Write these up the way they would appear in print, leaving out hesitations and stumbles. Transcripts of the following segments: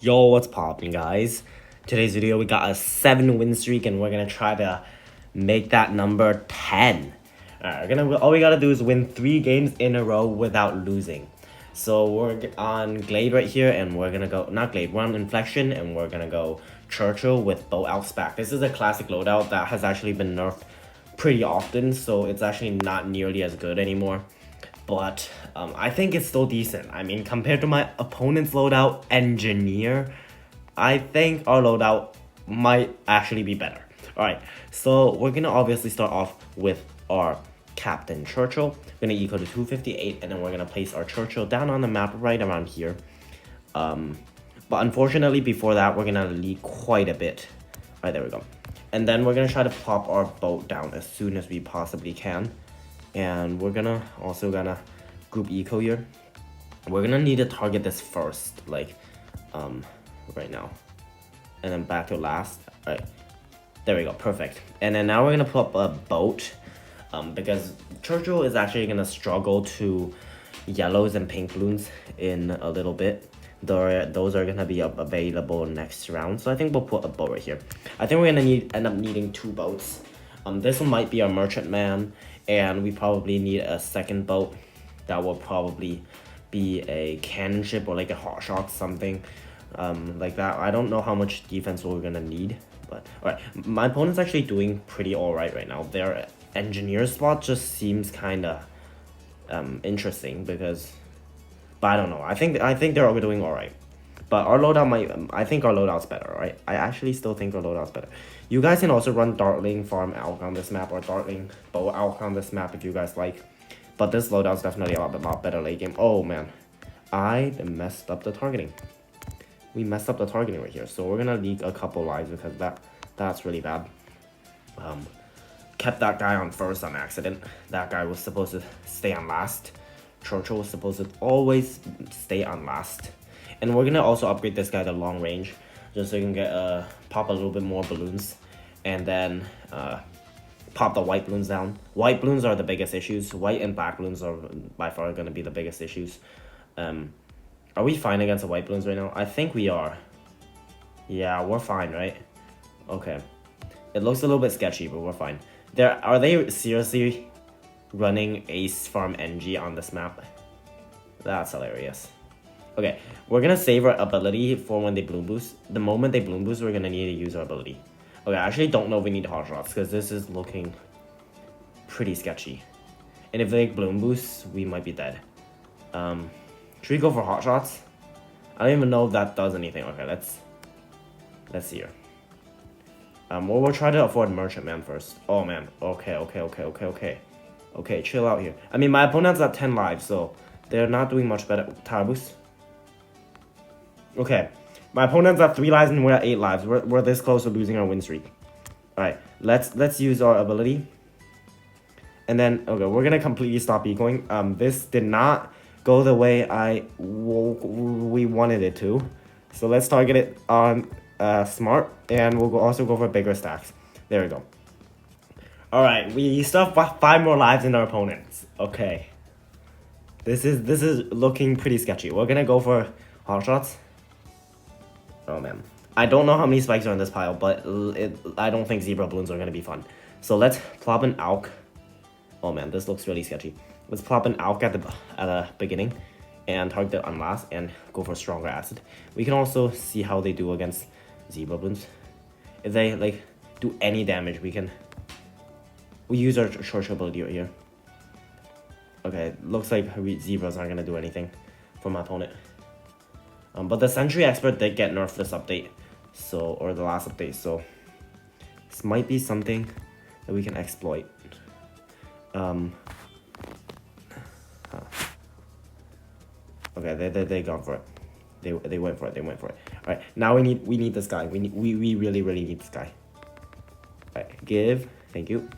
Yo, what's poppin', guys? Today's video, we got a 7-win streak, and we're gonna try to make that number 10. All we gotta do is win 3 games in a row without losing. So we're on Glade right here, and we're gonna go, not Glade, we're on Inflection, and we're gonna go Churchill with bow outs back. This is a classic loadout that has actually been nerfed pretty often, so it's actually not nearly as good anymore. But I think it's still decent. I mean, compared to my opponent's loadout, Engineer, I think our loadout might actually be better. Alright, so we're gonna obviously start off with our Captain Churchill. We're gonna equal to 258, and then we're gonna place our Churchill down on the map right around here. But unfortunately, before that, we're gonna leak quite a bit. Alright, there we go. And then we're gonna try to pop our boat down as soon as we possibly can. And we're gonna group eco here. We're gonna need to target this first, like right now, and then back to last. All right, there we go, perfect. And then now we're gonna put up a boat, because Churchill is actually gonna struggle to yellows and pink balloons in a little bit. Those are gonna be available next round, so I think we'll put a boat right here. I think we're gonna end up needing 2 boats. This one might be our merchantman, and we probably need a second boat that will probably be a cannon ship or like a hot shot, something like that. I don't know how much defense we're gonna need, but all right. My opponent's actually doing pretty all right now. Their engineer spot just seems kind of interesting because, but I don't know. I think they're doing all right. But our loadout might, I think our loadout's better, right? I actually still think our loadout's better. You guys can also run Dartling Farm Alk on this map, or Dartling Bow Alk on this map if you guys like. But this loadout's definitely a lot better late game. Oh man, I messed up the targeting. We messed up the targeting right here. So we're gonna leak a couple lives because that's really bad. Kept that guy on first on accident. That guy was supposed to stay on last. Churchill was supposed to always stay on last. And we're gonna also upgrade this guy to long range, just so you can get pop a little bit more balloons, and then pop the white balloons down. White balloons are the biggest issues. White and black balloons are by far gonna be the biggest issues. Are we fine against the white balloons right now? I think we are. Yeah, we're fine, right? Okay. It looks a little bit sketchy, but we're fine. Are they seriously running Ace Farm NG on this map? That's hilarious. Okay, we're gonna save our ability for when they bloom boost. The moment they bloom boost, we're gonna need to use our ability. Okay, I actually don't know if we need hot shots because this is looking pretty sketchy. And if they bloom boost, we might be dead. Should we go for hot shots? I don't even know if that does anything. Okay, let's see here. Well, we'll try to afford merchantman first. Oh man. Okay. Okay, chill out here. I mean, my opponent's at 10 lives, so they're not doing much better. Tower boost. Okay, my opponent's at 3 lives and we're at 8 lives. We're this close to losing our win streak. All right, let's use our ability. And then, okay, we're gonna completely stop ecoing. This did not go the way we wanted it to. So let's target it on smart, and we'll also go for bigger stacks. There we go. All right, we still have 5 more lives in our opponents. Okay, this is looking pretty sketchy. We're gonna go for hot shots. Oh man, I don't know how many spikes are in this pile, but I don't think zebra balloons are gonna be fun. So let's plop an Alk. Oh man, this looks really sketchy. Let's plop an Alk at the beginning, and target it on last, and go for stronger acid. We can also see how they do against zebra balloons. If they like do any damage, we use our short ability right here. Okay, looks like zebras aren't gonna do anything for my opponent. But the Sentry Expert did get nerfed this update, or the last update, so this might be something that we can exploit. Okay, they gone for it. They went for it. All right, now we need this guy. We really need this guy. All right, give. Thank you.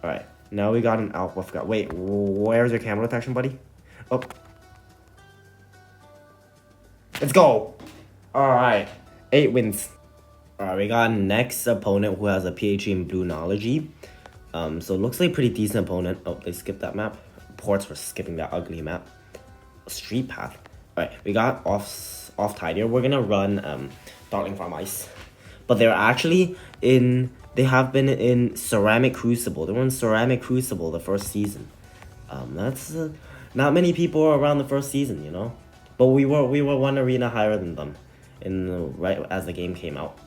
All right, now we got an alpha. Wait, where's your camera detection, buddy? Oh. Let's go! Alright, 8 wins. Alright, we got next opponent who has a PhD in Bloonology. So it looks like a pretty decent opponent. Oh, they skipped that map. Ports for skipping that ugly map. Street path. Alright, we got off tidier, we're gonna run Darling Farm Ice. But they're actually in. They have been in Ceramic Crucible. They were in Ceramic Crucible the first season. That's not many people are around the first season, you know. But we were one arena higher than them, right as the game came out.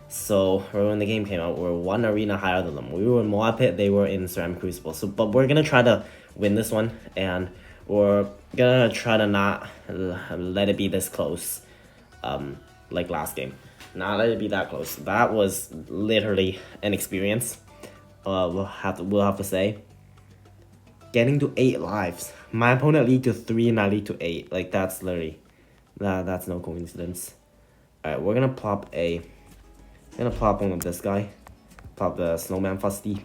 So when the game came out, we were one arena higher than them. We were in Moab Pit, they were in Ceramic Crucible. So, but we're gonna try to win this one, and we're gonna try to not let it be this close, like last game. Not let it be that close. That was literally an experience. We'll have to say. Getting to 8 lives. My opponent lead to 3 and I lead to 8. Like that's literally, that's no coincidence. Alright, we're gonna plop one of this guy. Plop the snowman Fusty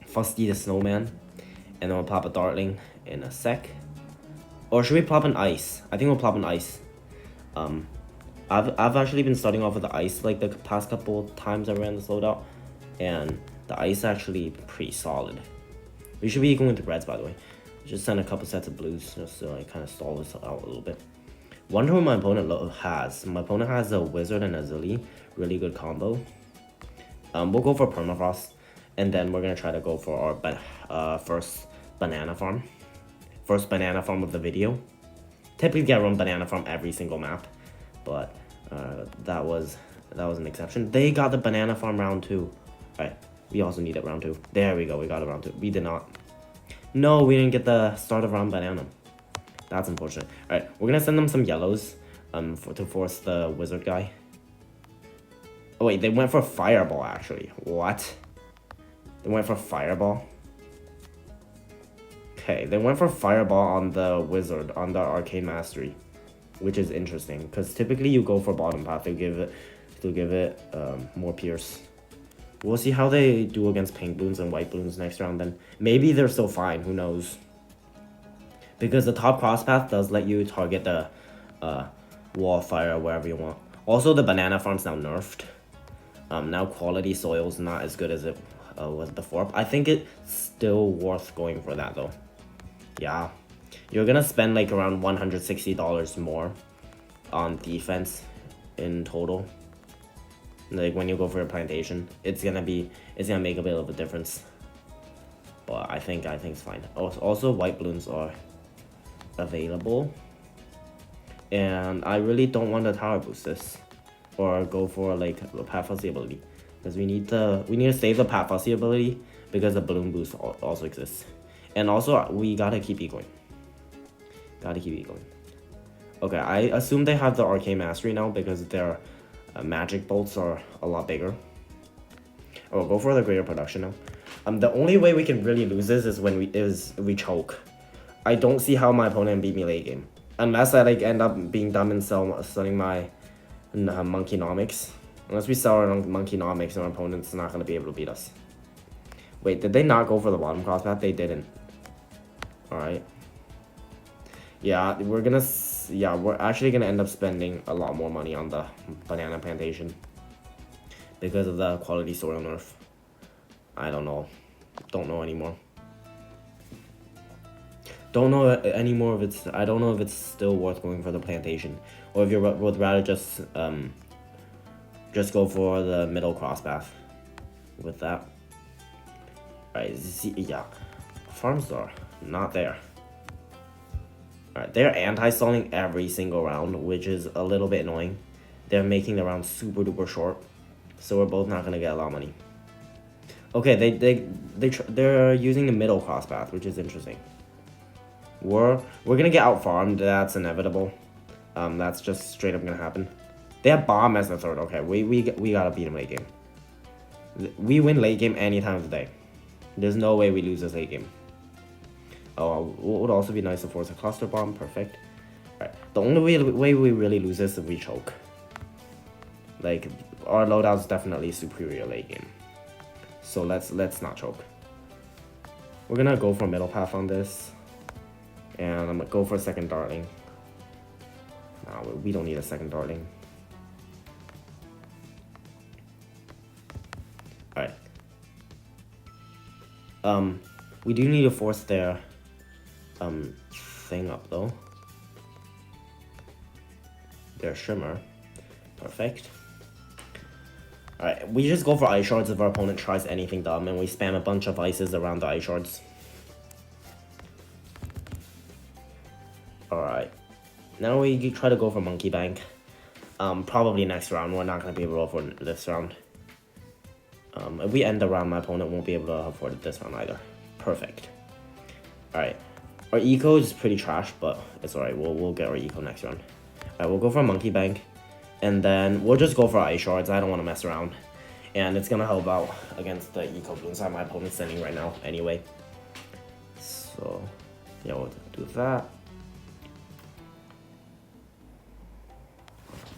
the snowman, and then we'll plop a dartling in a sec. Or should we plop an ice? I think we'll plop an ice. I've actually been starting off with the ice like the past couple times I ran this loadout, and the ice actually pretty solid. We should be going with the reds, by the way. Just send a couple sets of blues just to like kind of stall this out a little bit. Wonder who my opponent has. My opponent has a wizard and a Zilly, really good combo. We'll go for permafrost, and then we're gonna try to go for our first banana farm. First banana farm of the video. Typically, I run banana farm every single map, but that was an exception. They got the banana farm round 2. Alright, we also need it round 2. There we go, we got it round 2. We did not. No, we didn't get the start of round banana. That's unfortunate. Alright, we're gonna send them some yellows to force the wizard guy. Oh wait, they went for fireball actually. What? They went for fireball? Okay, they went for fireball on the wizard, on the arcane mastery, which is interesting because typically you go for bottom path to give it more pierce. We'll see how they do against pink Bloons and white Bloons next round then. Maybe they're still fine, who knows. Because the top cross path does let you target the wall of fire wherever you want. Also, the banana farm's now nerfed. Now quality soil's not as good as it was before. I think it's still worth going for that though. Yeah. You're gonna spend like around $160 more on defense in total. Like when you go for a plantation, it's gonna make a bit of a difference. But I think it's fine. Also white Bloons are available, and I really don't want to tower boost this or go for like the Pat Fussy ability, because we need to save the Pat Fussy ability because the balloon boost also exists, and also we gotta keep it going. Okay, I assume they have the arcane mastery now because their magic bolts are a lot bigger. Oh, go for the greater production now. The only way we can really lose this is when we choke. I don't see how my opponent beat me late game, unless I like end up being dumb and selling my monkeynomics. Unless we sell our monkeynomics, our opponent's not gonna be able to beat us. Wait, did they not go for the bottom cross path? They didn't. All right. Yeah, we're actually gonna end up spending a lot more money on the banana plantation because of the quality soil nerf. I don't know anymore. Don't know anymore if it's. I don't know if it's still worth going for the plantation, or if you would rather just go for the middle cross path with that. Alright, yeah, farms are not there. Alright, they're anti-stalling every single round, which is a little bit annoying. They're making the round super duper short, so we're both not gonna get a lot of money. Okay, they're using the middle cross path, which is interesting. We're gonna get out farmed. That's inevitable. That's just straight up gonna happen. They have bomb as the third. Okay, we gotta beat them late game. We win late game any time of the day. There's no way we lose this late game. Oh, it would also be nice to force a cluster bomb. Perfect. Alright, the only way we really lose this is if we choke. Like, our loadout's definitely superior late game. So let's not choke. We're gonna go for middle path on this. And I'm gonna go for a second dartling. No, we don't need a second dartling. Alright. We do need to force their thing up though. There's Shimmer. Perfect. Alright, we just go for Ice Shards if our opponent tries anything dumb, and we spam a bunch of ices around the Ice Shards. Alright. Now we try to go for Monkey Bank. Probably next round. We're not going to be able to afford this round. If we end the round, my opponent won't be able to afford it this round either. Perfect. Alright. Our eco is pretty trash, but it's alright. We'll get our eco next round. Alright, we'll go for Monkey Bank. And then we'll just go for Ice Shards. I don't want to mess around. And it's going to help out against the eco Bloons that my opponent's sending right now anyway. So, yeah, we'll do that.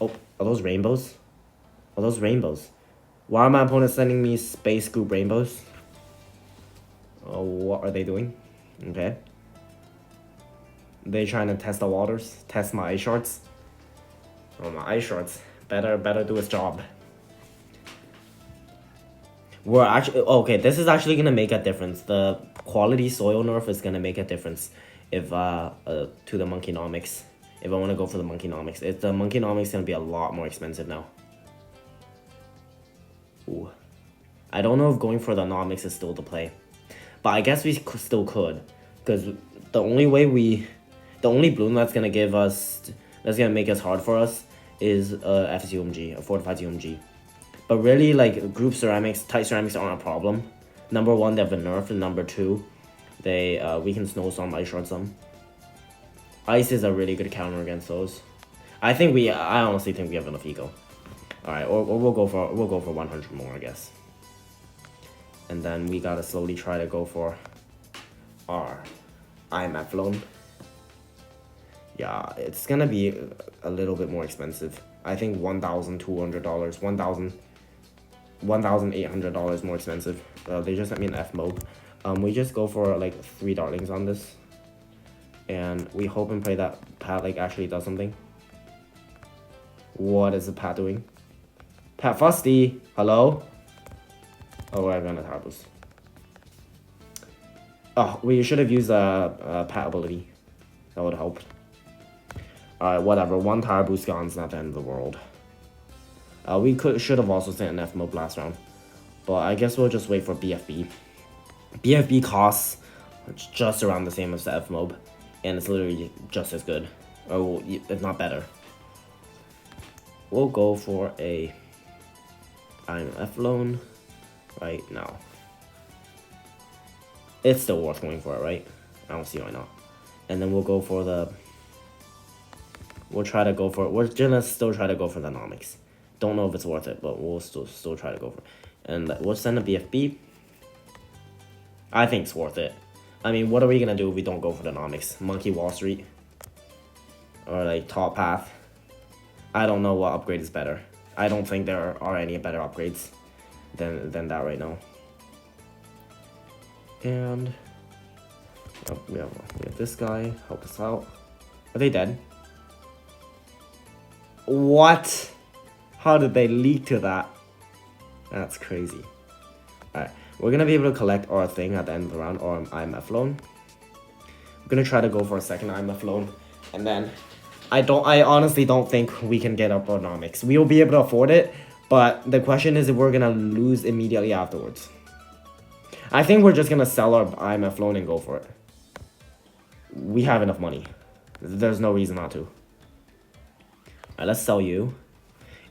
Oh, are those rainbows? Are those rainbows? Why are my opponents sending me Space Scoop rainbows? Oh, what are they doing? Okay. They trying to test the waters? Test my Ice Shards? Oh, my Ice Shards. Better do its job. We're actually... Okay, this is actually going to make a difference. The quality soil nerf is going to make a difference if to the Monkeynomics. If I want to go for the Monkeynomics. The Monkeynomics is going to be a lot more expensive now. Ooh. I don't know if going for the Nomics is still the play. But I guess we still could. Because the only Bloon that's going to give us... That's going to make us hard for us is FCUMG, a fortified UMG. But really, like, group ceramics, tight ceramics aren't a problem. Number one, they have been nerfed, and number two, we can snowstorm, ice shard some. Ice is a really good counter against those. I honestly think we have enough eco. Alright, or we'll go for 100 more, I guess. And then we gotta slowly try to go for our IMF loan. Yeah, it's gonna be a little bit more expensive. I think $1,200, $1,800 more expensive. They just sent me an F mode. We just go for like 3 dartlings on this, and we hope and pray that Pat like actually does something. What is the Pat doing? Pat Fusty, hello. Oh, I ran a tower boost. Oh, we should have used a Pat ability. That would help. Alright, whatever. 1 tower boost gone is not the end of the world. We should have also sent an F mode last round. But I guess we'll just wait for BFB. BFB costs just around the same as the F mob. And it's literally just as good. Or if not better. We'll go for a IMF loan right now. It's still worth going for it, right? I don't see why not. And then we'll go for the... We'll try to go for it. We're gonna still try to go for the Nomics. Don't know if it's worth it, but we'll still try to go for it. And we'll send a BFB. I think it's worth it. I mean, what are we gonna do if we don't go for the Nomics? Monkey Wall Street? Or like Top Path? I don't know what upgrade is better. I don't think there are any better upgrades than that right now. And we have this guy. Help us out. Are they dead? What? How did they leak to that? That's crazy. Alright, we're gonna be able to collect our thing at the end of the round, or IMF loan. I'm gonna try to go for a second IMF loan, and then I honestly don't think we can get up our Nomics. We'll be able to afford it, but the question is if we're gonna lose immediately afterwards. I think we're just gonna sell our IMF loan and go for it. We have enough money. There's no reason not to. Alright, let's sell you.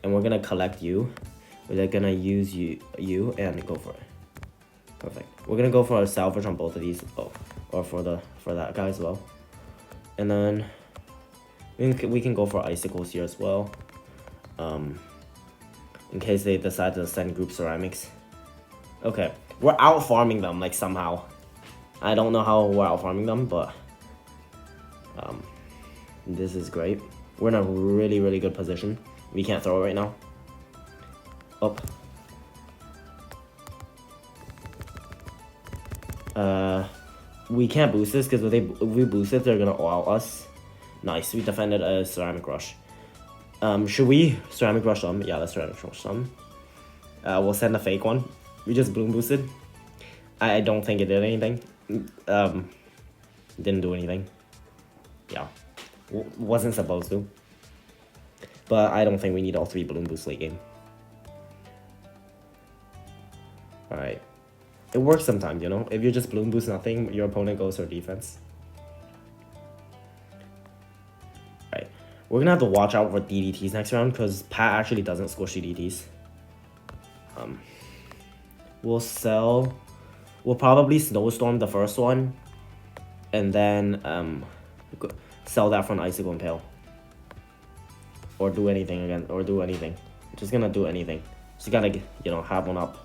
And we're gonna collect you. We're gonna use you and go for it. Perfect. We're gonna go for a salvage on both of these. Oh, or for that guy as well. And then we can go for icicles here as well. In case they decide to send group ceramics. Okay, we're out farming them like somehow. I don't know how we're out farming them, but this is great. We're in a really good position. We can't throw it right now. Up. We can't boost this because if we boost it, they're gonna all out us. Nice. We defended a ceramic rush. Should we ceramic rush them? Yeah, let's ceramic rush them. We'll send a fake one. We just bloom boosted. I don't think it did anything. Didn't do anything. Yeah. Wasn't supposed to. but I don't think we need all 3 balloon boosts late game. Alright. It works sometimes, you know? If you just balloon boost nothing, your opponent goes for defense. Alright. We're gonna have to watch out for DDTs next round, because Pat actually doesn't squish DDTs. We'll sell... We'll probably snowstorm the first one, and then sell that for an icicle impale. Or do anything again, or do anything. Just gonna do anything. Just gotta, you know, have one up.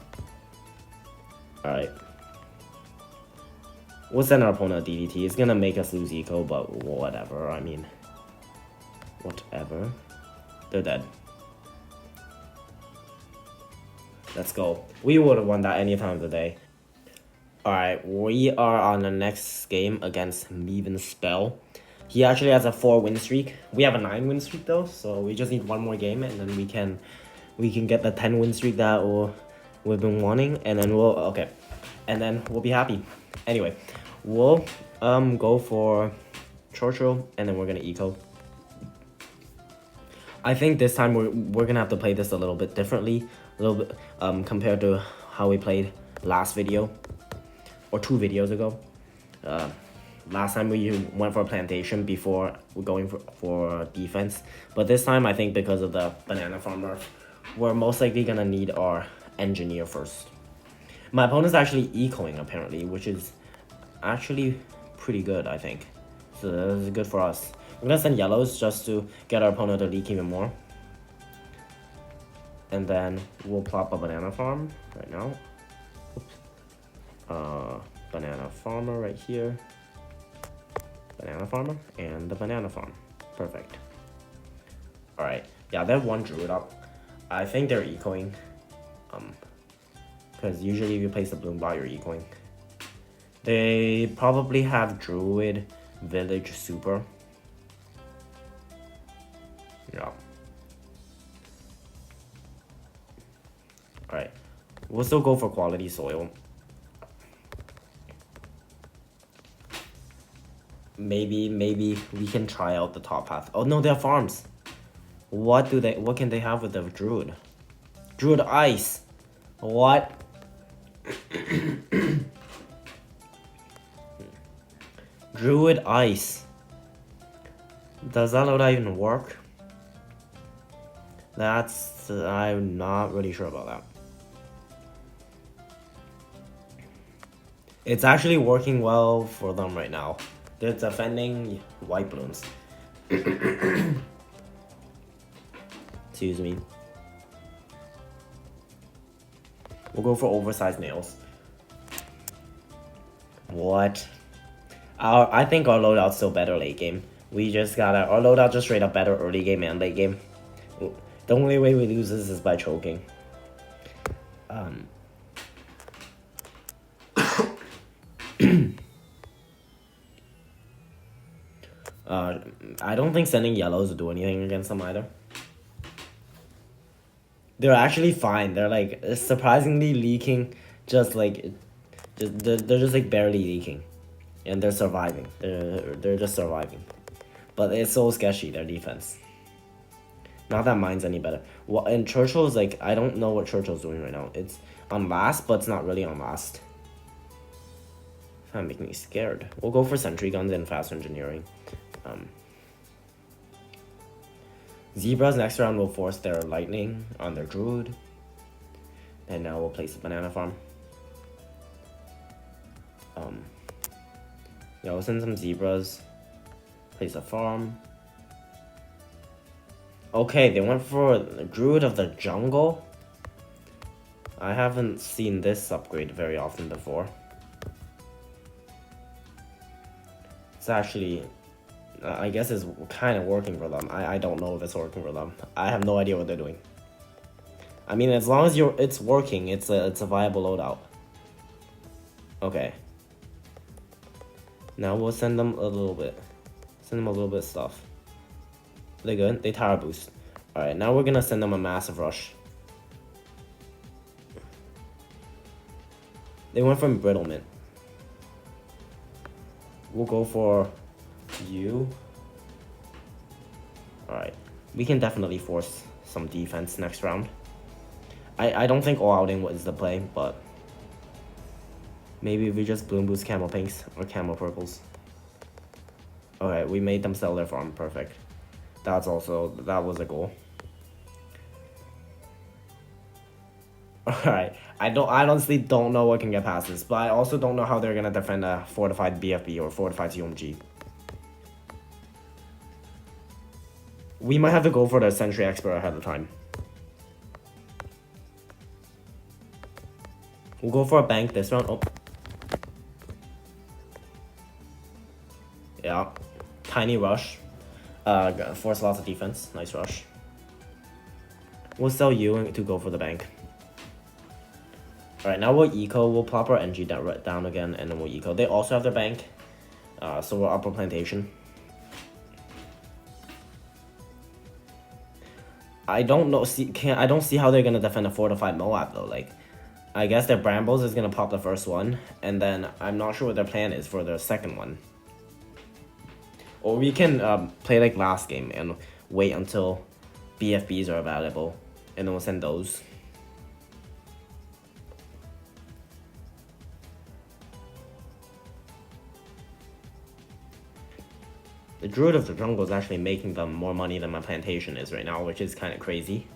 Alright. We'll send our opponent a DDT. It's gonna make us lose eco, but whatever. I mean, whatever. They're dead. Let's go. We would have won that any time of the day. Alright, we are on the next game against Meven Spell. He actually has a 4 win streak. We have a 9 win streak though, so we just need one more game and then we can get the 10 win streak that we've been wanting, and then we'll be happy. Anyway, we'll go for Churchill and then we're gonna eco. I think this time we're gonna have to play this a little bit differently, a little bit compared to how we played last video or 2 videos ago. Last time we went for a plantation before we're going for defense, but this time I think because of the banana farmer, we're most likely gonna need our engineer first. My opponent's actually ecoing apparently, which is actually pretty good, I think. So that's good for us. I'm gonna send yellows just to get our opponent to leak even more. And then we'll plop a banana farm right now. Banana farmer right here. Banana farmer and the banana farm. Perfect. Alright. Yeah, they have 1 druid up. I think they're ecoing. Because usually if you place the bloom bot, you're ecoing. They probably have druid, village, super. Yeah. Alright. We'll still go for quality soil. Maybe we can try out the top path. Oh no, they have farms. What can they have with the druid? Druid ice. What? Druid ice. Does that loadout even work? I'm not really sure about that. It's actually working well for them right now. They're defending white balloons. Excuse me. We'll go for oversized nails. What? I think our loadout's still better late game. Our loadout just straight up better early game and late game. The only way we lose this is by choking. I don't think sending yellows will do anything against them either. They're actually fine. They're like surprisingly leaking, they're just like barely leaking, and they're surviving. They're just surviving, but it's so sketchy, their defense. Not that mine's any better. Well, and Churchill's like, I don't know what Churchill's doing right now. It's on last, but it's not really on last. That making me scared. We'll go for sentry guns and fast engineering. Zebras next round will force their lightning on their druid. And now we'll place a banana farm. Yeah, we'll send some zebras. Place a farm. Okay, they went for Druid of the Jungle. I haven't seen this upgrade very often before. It's actually, I guess it's kind of working for them. I don't know if it's working for them. I have no idea what they're doing. I mean, as long as it's working, it's a viable loadout. Okay. Now we'll send them a little bit. Send them a little bit of stuff. They good? They tower boost. Alright, now we're gonna send them a massive rush. They went from Brittlement. We'll go for you. Alright. We can definitely force some defense next round. I don't think all outing is the play, but maybe we just Bloon boost Camel Pinks or Camel Purples. Okay, we made them sell their farm. Perfect. That was a goal. Alright, I honestly don't know what can get past this, but I also don't know how they're gonna defend a fortified BFB or fortified UMG. We might have to go for the Sentry Expert ahead of time. We'll go for a bank this round. Oh. Yeah. Tiny rush. Force lots of defense. Nice rush. We'll sell you to go for the bank. Alright, now we'll eco. We'll pop our NG down again, and then we'll eco. They also have their bank. So we're upper plantation. I don't know. I don't see how they're gonna defend a fortified Moab though. Like, I guess their Brambles is gonna pop the first one, and then I'm not sure what their plan is for the second one. Or we can play like last game and wait until BFBs are available, and then we'll send those. The Druid of the Jungle is actually making them more money than my plantation is right now, which is kind of crazy.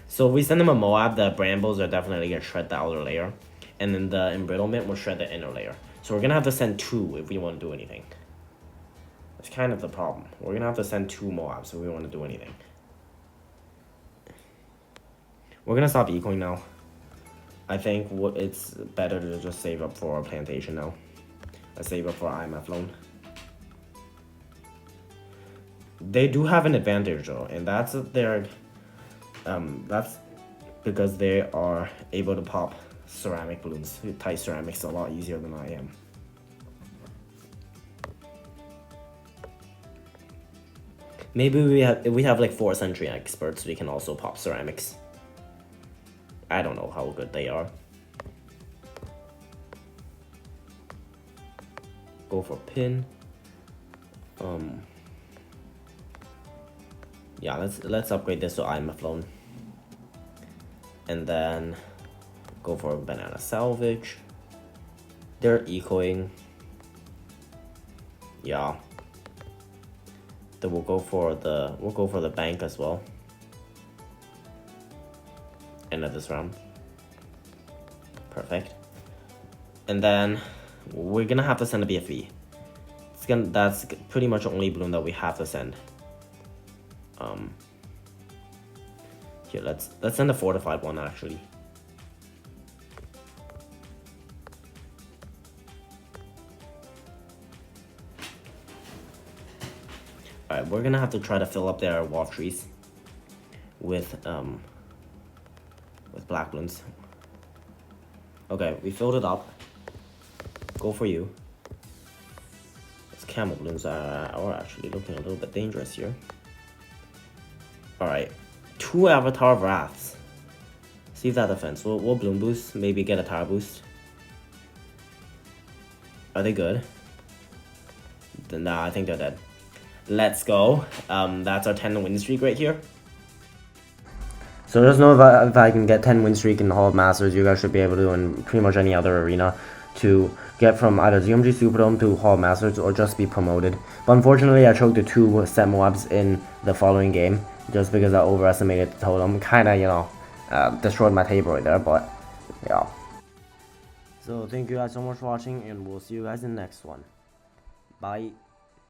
So if we send them a Moab, the Brambles are definitely going to shred the outer layer. And then the Embrittlement will shred the inner layer. So we're going to have to send 2 if we want to do anything. That's kind of the problem. We're going to have to send 2 Moabs if we want to do anything. We're going to stop ecoing now. I think it's better to just save up for our plantation now. Let's save up for our IMF loan. They do have an advantage though, and that's because they are able to pop ceramic balloons. Tight ceramics a lot easier than I am. Maybe if we have like 4 Sentry Experts, we can also pop ceramics. I don't know how good they are. Go for pin. Yeah, let's upgrade this to IMF loan. And then go for banana salvage. They're ecoing. Yeah. Then we'll go for the bank as well. End of this round. Perfect. And then we're gonna have to send a BFB. That's pretty much the only balloon that we have to send. Here, let's send a fortified one actually. Alright, we're gonna have to try to fill up their wall trees with black balloons. Okay, we filled it up. Go for you. Those camel balloons are actually looking a little bit dangerous here. Alright, 2 Avatar Wraths. See if that defense. We'll Bloon boost, maybe get a Tower boost. Are they good? Nah, I think they're dead. Let's go. That's our 10 win streak right here. So just know if I can get 10 win streak in the Hall of Masters, you guys should be able to in pretty much any other arena to get from either ZMG Superdome to Hall of Masters or just be promoted. But unfortunately, I choked the 2 set Moabs in the following game just because I overestimated the totem. Kinda, you know, destroyed my table right there, but yeah. So thank you guys so much for watching, and we'll see you guys in the next one. Bye.